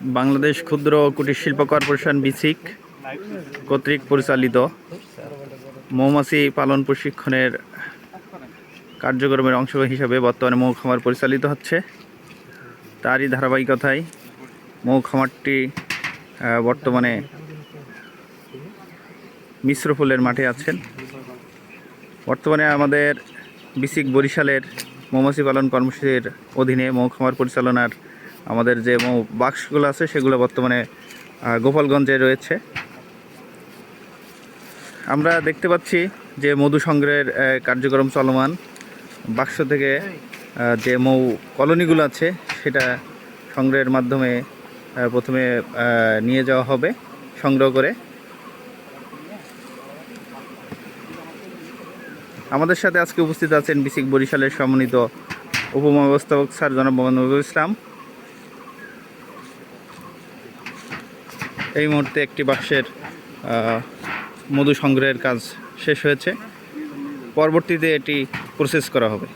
বাংলাদেশ ক্ষুদ্র ও কুটির শিল্প কর্পোরেশন বিসিক কর্তৃক পরিচালিত মৌমাছি পালন প্রশিক্ষণের কার্যক্রমের অংশ হিসাবে বর্তমানে মৌ খামার পরিচালিত হচ্ছে। তারই ধারাবাহিকতায় মৌ খামারটি বর্তমানে মিশ্র ফুলের মাঠে আছেন। বর্তমানে আমাদের বিসিক বরিশালের মৌমাছি পালন কর্মসূচির অধীনে মৌ খামার পরিচালনার আমাদের যে মৌ বাক্সগুলো আছে সেগুলো বর্তমানে গোপালগঞ্জে রয়েছে। আমরা দেখতে পাচ্ছি যে মধু সংগ্রহের কার্যক্রম চলমান। বাক্স থেকে যে মৌ কলোনিগুলো আছে সেটা সংগ্রহের মাধ্যমে প্রথমে নিয়ে যাওয়া হবে সংগ্রহ করে। আমাদের সাথে আজকে উপস্থিত আছেন বিসিক বরিশালের সম্মানিত উপমহাব্যবস্থাপক স্যার জনাব মোহাম্মদ নজরুল ইসলাম। এই মুহূর্তে একটি বাক্সের মধু সংগ্রহের কাজ শেষ হয়েছে, পরবর্তীতে এটি প্রসেস করা হবে।